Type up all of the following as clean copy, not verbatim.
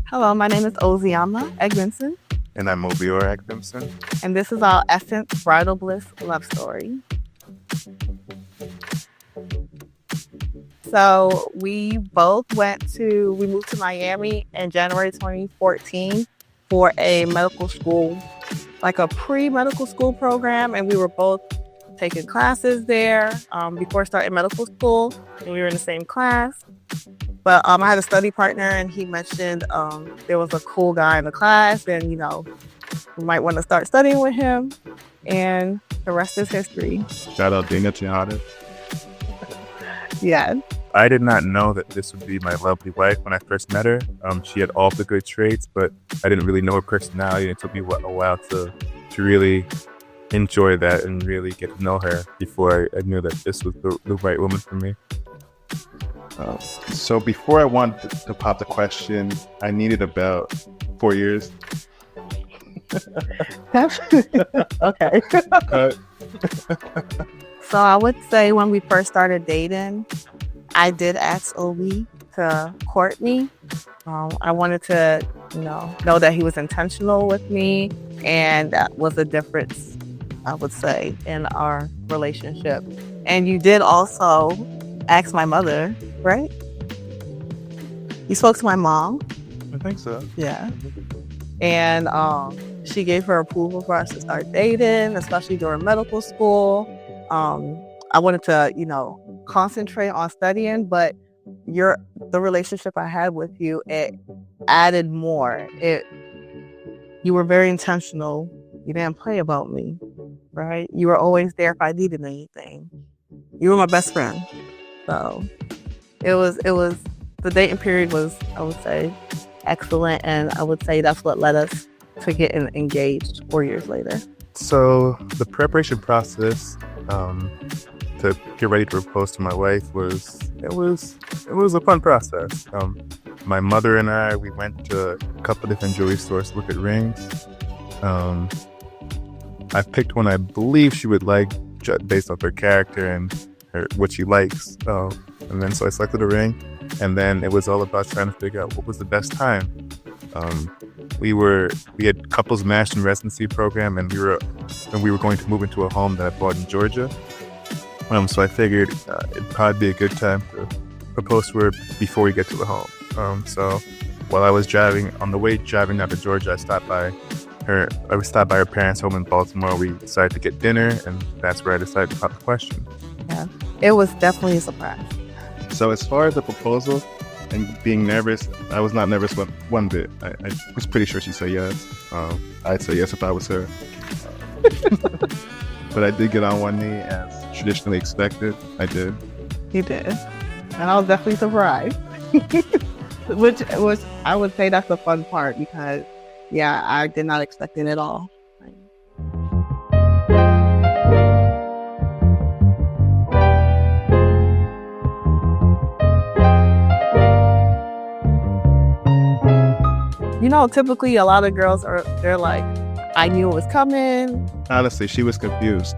Hello, my name is Ozioma and And I'm Obiora, and this is our ESSENCE Bridal Bliss love story. So we moved to Miami in January 2014 for a medical school, like a pre-medical school program, and we were both taking classes there before starting medical school, and we were in the same class. But I had a study partner, and he mentioned there was a cool guy in the class, and we might want to start studying with him. And the rest is history. Shout out Dana Jihadis. Yeah. I did not know that this would be my lovely wife when I first met her. She had all the good traits, but I didn't really know her personality. It took me a while to really enjoy that and really get to know her before I knew that this was the right woman for me. So before I wanted to pop the question, I needed about 4 years. Okay. So I would say when we first started dating, I did ask Obi to court me. I wanted to, know that he was intentional with me, and that was a difference, I would say, in our relationship. And you did also ask my mother, right? You spoke to my mom. I think so. Yeah. And she gave her approval for us to start dating, especially during medical school. I wanted to, concentrate on studying, but the relationship I had with you, it added more. You were very intentional. You didn't play about me, right? You were always there if I needed anything. You were my best friend. So it was the dating period was, I would say, excellent, and I would say that's what led us to getting engaged 4 years later. So the preparation process to get ready to propose to my wife was a fun process. My mother and I, we went to a couple different jewelry stores to look at rings. I picked one I believe she would like based off her character and what she likes. And then so I selected a ring, and then it was all about trying to figure out what was the best time. We had couples matched in residency program, and we were going to move into a home that I bought in Georgia. So I figured it'd probably be a good time to propose to her before we get to the home. So while I was driving out to Georgia, I stopped by her parents' home in Baltimore. We decided to get dinner, and that's where I decided to pop the question. Yeah, it was definitely a surprise. So as far as the proposal and being nervous, I was not nervous one bit. I was pretty sure she'd say yes. I'd say yes if I was her. But I did get on one knee as traditionally expected. I did. You did. And I was definitely surprised. Which I would say that's the fun part, because, yeah, I did not expect it at all. Typically a lot of girls they're like, I knew it was coming. Honestly, she was confused.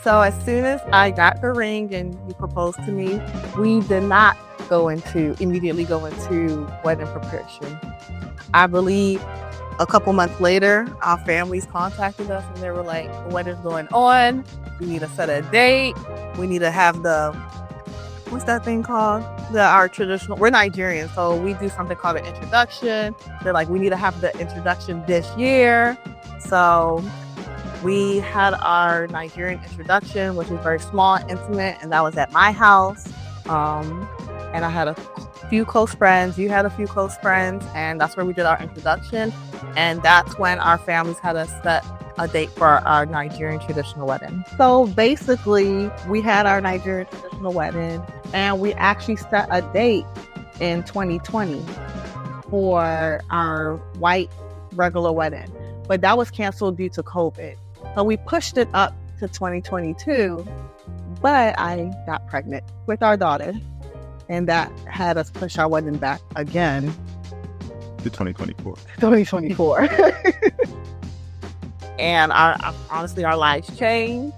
So as soon as I got the ring and you proposed to me, we did not immediately go into wedding preparation. I believe a couple months later, our families contacted us and they were like, the wedding's going on. We need to set a date. We need to have what's that thing called? Our traditional, we're Nigerian, so we do something called an introduction. They're like, we need to have the introduction this year. So we had our Nigerian introduction, which was very small and intimate, and that was at my house. And I had a few close friends. You had a few close friends, and that's where we did our introduction. And that's when our families had us set a date for our Nigerian traditional wedding. So basically, we had our Nigerian traditional wedding, and we actually set a date in 2020 for our white regular wedding. But that was canceled due to COVID. So we pushed it up to 2022, but I got pregnant with our daughter, and that had us push our wedding back again. To 2024. 2024. And honestly, our lives changed.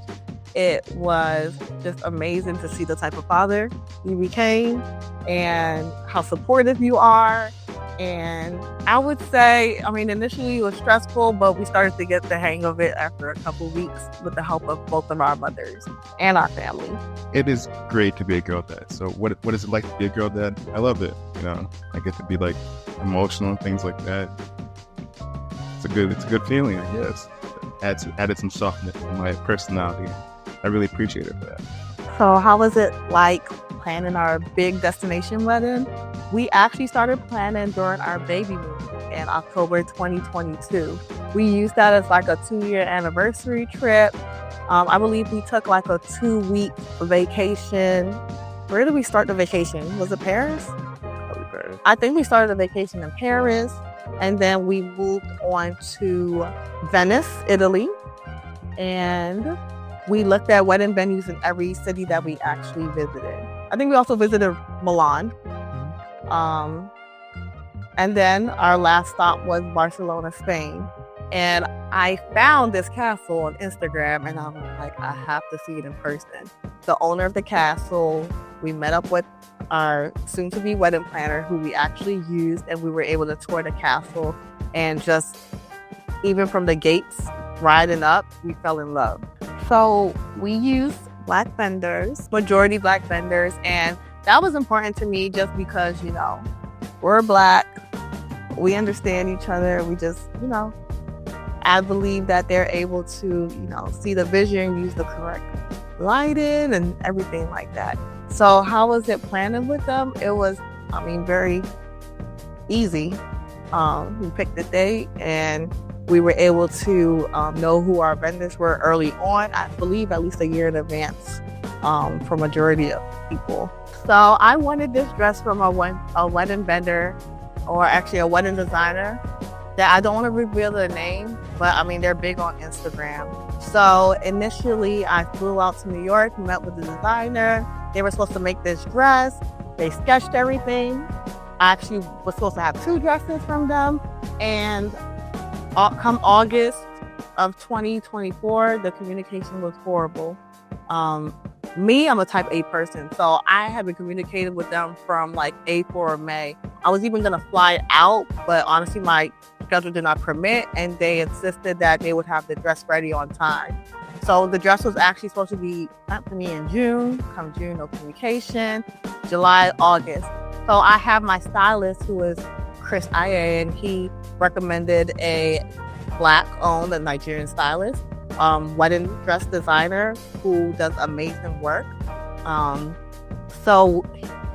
It was just amazing to see the type of father you became and how supportive you are. And I would say, I mean, initially it was stressful, but we started to get the hang of it after a couple weeks with the help of both of our mothers and our family. It is great to be a girl dad. So what is it like to be a girl dad? I love it. You know, I get to be like emotional and things like that. It's a good feeling, I guess. Added some softness to my personality. I really appreciate it for that. So how was it like planning our big destination wedding? We actually started planning during our baby moon in October 2022. We used that as like a 2-year anniversary trip. I believe we took like a 2-week vacation. Where did we start the vacation? Was it Paris? I think we started the vacation in Paris, and then we moved on to Venice, Italy, and we looked at wedding venues in every city that we actually visited. I think we also visited Milan. And then our last stop was Barcelona, Spain. And I found this castle on Instagram, and I'm like, I have to see it in person. The owner of the castle, we met up with our soon-to-be wedding planner, who we actually used, and we were able to tour the castle. And just even from the gates, riding up, we fell in love. So we used Black vendors, majority Black vendors, and that was important to me just because, you know, we're Black, we understand each other, we just, you know, I believe that they're able to, you know, see the vision, use the correct lighting and everything like that. So how was it planning with them? It was, I mean, very easy. We picked the date and we were able to know who our vendors were early on, I believe at least a year in advance for majority of people. So I wanted this dress from a wedding vendor, or actually a wedding designer, that I don't want to reveal their name, but I mean, they're big on Instagram. So initially I flew out to New York, met with the designer. They were supposed to make this dress. They sketched everything. I actually was supposed to have 2 dresses from them. And come August of 2024, the communication was horrible. I'm a type A person, so I had been communicating with them from like April or May. I was even gonna fly out, but honestly, my schedule did not permit, and they insisted that they would have the dress ready on time. So the dress was actually supposed to be sent to me in June. Come June, no communication. July, August. So I have my stylist, who is Chris Aye, and he recommended a Black-owned, a Nigerian stylist, wedding dress designer who does amazing work. So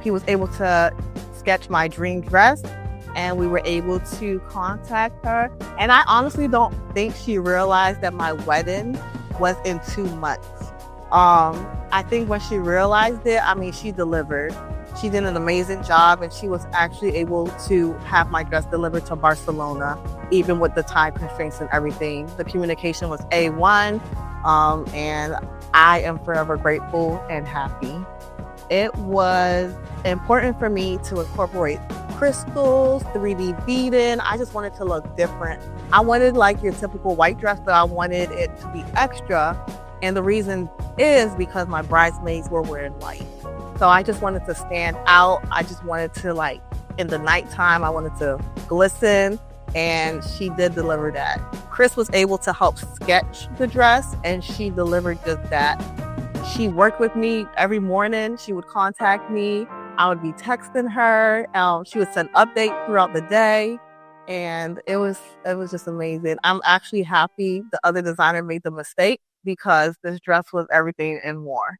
he was able to sketch my dream dress, and we were able to contact her. And I honestly don't think she realized that my wedding was in 2 months. I think when she realized it, I mean, she delivered. She did an amazing job, and she was actually able to have my dress delivered to Barcelona, even with the time constraints and everything. The communication was A1, and I am forever grateful and happy. It was important for me to incorporate crystals, 3D beading. I just wanted to look different. I wanted like your typical white dress, but I wanted it to be extra. And the reason is because my bridesmaids were wearing white. So I just wanted to stand out. I just wanted to, like, in the nighttime, I wanted to glisten, and she did deliver that. Chris was able to help sketch the dress, and she delivered just that. She worked with me every morning. She would contact me. I would be texting her. She would send updates throughout the day, and it was just amazing. I'm actually happy the other designer made the mistake, because this dress was everything and more.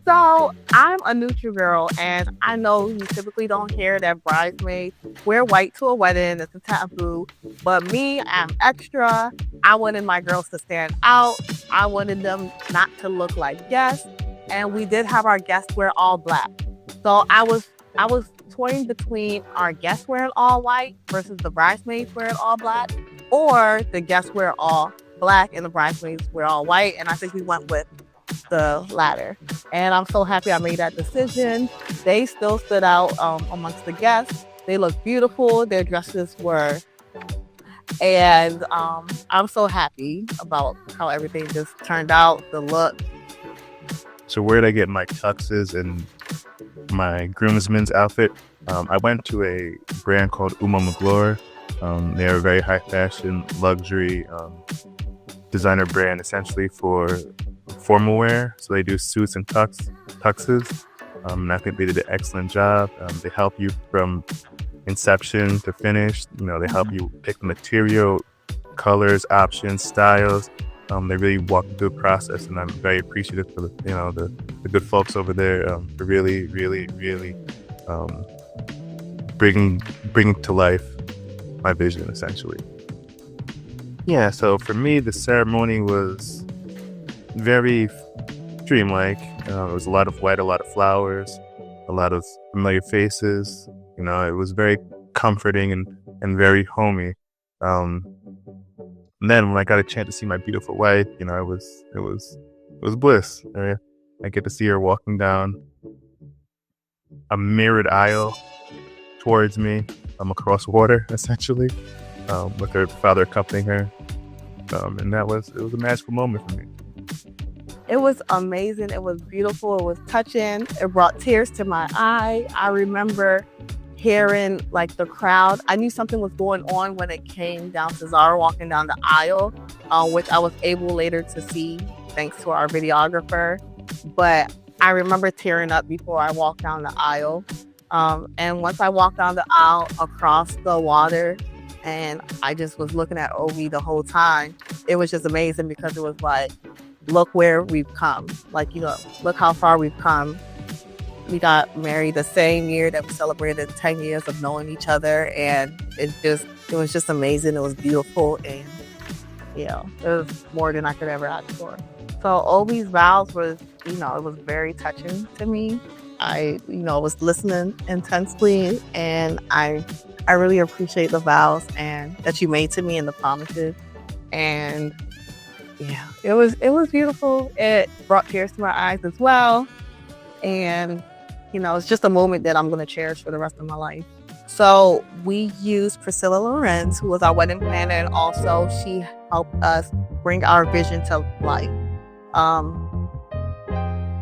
So I'm a neutral girl, and I know you typically don't hear that bridesmaids wear white to a wedding. It's a taboo. But me, I'm extra. I wanted my girls to stand out. I wanted them not to look like guests. And we did have our guests wear all Black. So I was toying between our guests wearing all white versus the bridesmaids wearing all Black, or the guests wear all Black and the bridesmaids wear all white. And I think we went with the latter. And I'm so happy I made that decision. They still stood out amongst the guests. They looked beautiful. Their dresses were And I'm so happy about how everything just turned out, the look. So where did I get my tuxes and my groomsmen's outfit? I went to a brand called Uma. They are a very high fashion, luxury designer brand, essentially for formal wear. So they do suits and tuxes. And I think they did an excellent job. They help you from inception to finish. You know, they help you pick the material, colors, options, styles. They really walk through the process, and I'm very appreciative for the good folks over there for really bringing to life my vision, essentially. Yeah, so for me, the ceremony was very dreamlike. It was a lot of white, a lot of flowers, a lot of familiar faces. You know, it was very comforting and very homey. And then when I got a chance to see my beautiful wife, you know, it was bliss. I get to see her walking down a mirrored aisle towards me, across water, essentially, with her father accompanying her. And it was a magical moment for me. It was amazing. It was beautiful. It was touching. It brought tears to my eye. I remember hearing like the crowd. I knew something was going on when it came down to Zara walking down the aisle, which I was able later to see thanks to our videographer. But I remember tearing up before I walked down the aisle. And once I walked down the aisle across the water, and I just was looking at Obi the whole time, it was just amazing because it was like, look where we've come. Like, you know, look how far we've come. We got married the same year that we celebrated 10 years of knowing each other, and it was just amazing. It was beautiful, and you know, it was more than I could ever ask for. So Obi's vows was, you know, it was very touching to me. I, you know, was listening intensely, and I really appreciate the vows and that you made to me and the promises. And yeah, it was beautiful. It brought tears to my eyes as well. And, you know, it's just a moment that I'm going to cherish for the rest of my life. So we used Priscilla Lorenz, who was our wedding planner, and also she helped us bring our vision to life.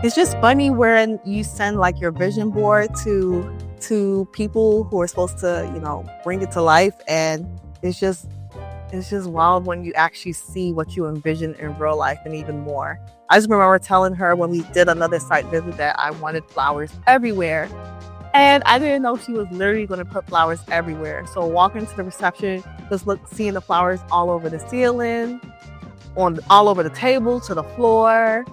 It's just funny when you send like your vision board to people who are supposed to, you know, bring it to life, and it's just wild when you actually see what you envision in real life and even more. I just remember telling her when we did another site visit that I wanted flowers everywhere. And I didn't know she was literally going to put flowers everywhere. So walking to the reception, just seeing the flowers all over the ceiling, all over the table, to the floor,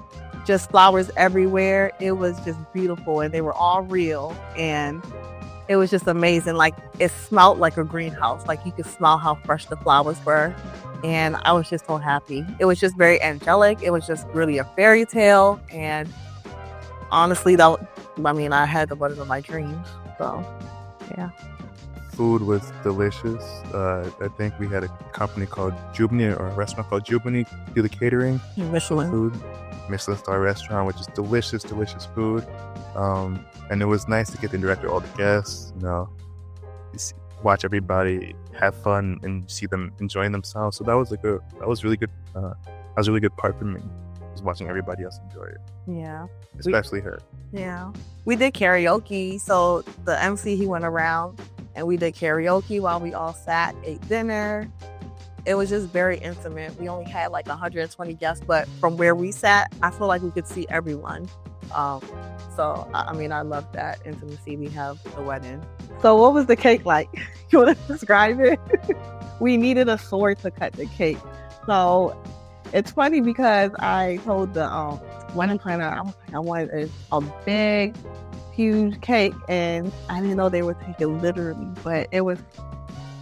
just flowers everywhere. It was just beautiful, and they were all real. And it was just amazing. Like, it smelled like a greenhouse. Like, you could smell how fresh the flowers were. And I was just so happy. It was just very angelic. It was just really a fairy tale. And honestly, I had the wedding of my dreams. So, yeah. Food was delicious. I think we had a company called Jubini, or a restaurant called Jubini, do the catering. Michelin. Food. Michelin star restaurant, which is delicious food. And it was nice to get to interact with all the guests, you know, watch everybody have fun and see them enjoying themselves. So that was really good. That was a really good part for me, was watching everybody else enjoy it. Yeah. Especially her. Yeah. We did karaoke. So the MC, he went around and we did karaoke while we all sat, ate dinner. It was just very intimate. We only had like 120 guests, but from where we sat, I feel like we could see everyone. So, I mean, I love that intimacy we have at the wedding. So what was the cake like? You want to describe it? We needed a sword to cut the cake. So it's funny because I told the wedding planner, I wanted a big, huge cake, and I didn't know they would take it literally, but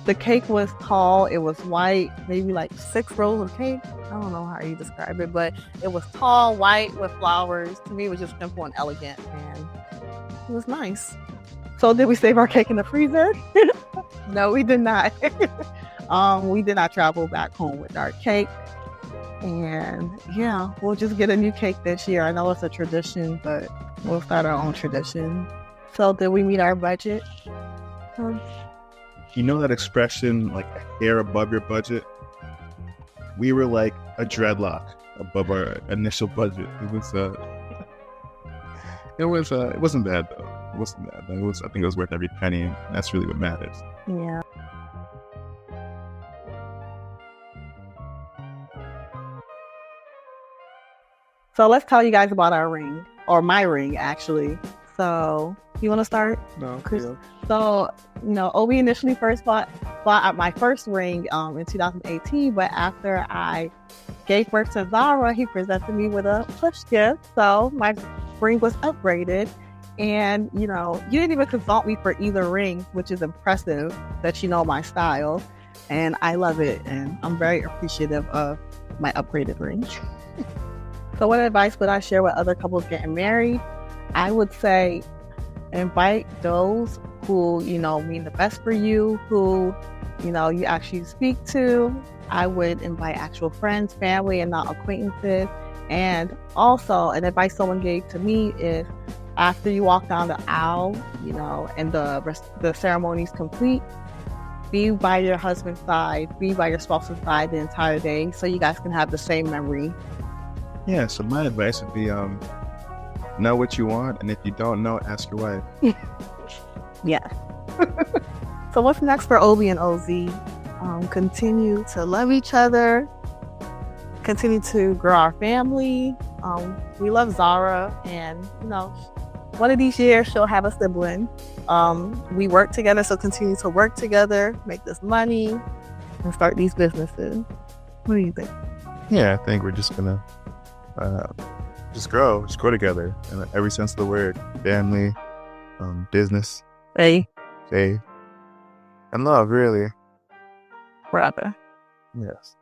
the cake was tall, it was white, maybe like 6 rows of cake. I don't know how you describe it, but it was tall, white, with flowers. To me, it was just simple and elegant, and it was nice. So did we save our cake in the freezer? No, we did not. We did not travel back home with our cake. And yeah, we'll just get a new cake this year. I know it's a tradition, but we'll start our own tradition. So did we meet our budget? you know that expression, like a hair above your budget? We were like a dreadlock above our initial budget. It wasn't bad though. It wasn't bad. I think it was worth every penny, and that's really what matters. Yeah. So let's tell you guys about our ring, or my ring, actually. So you want to start? No. Chris? Yeah. So, Obi initially first bought my first ring in 2018, but after I gave birth to Zara, he presented me with a push gift. So my ring was upgraded. And, you didn't even consult me for either ring, which is impressive that you know my style. And I love it. And I'm very appreciative of my upgraded ring. So what advice would I share with other couples getting married? I would say invite those who, mean the best for you, who, you actually speak to. I would invite actual friends, family, and not acquaintances. And also, an advice someone gave to me is after you walk down the aisle, and the ceremony is complete, be by your husband's side, be by your spouse's side the entire day so you guys can have the same memory. Yeah, so my advice would be know what you want, and if you don't know, ask your wife. Yeah. So what's next for Obi and Oz? Continue to love each other, continue to grow our family. We love Zara, and one of these years she'll have a sibling. We work together, so continue to work together, make this money, and start these businesses. What do you think? Yeah, I think we're just gonna just grow together in every sense of the word. Family, business, Hey, faith, and love, really. brother. Yes.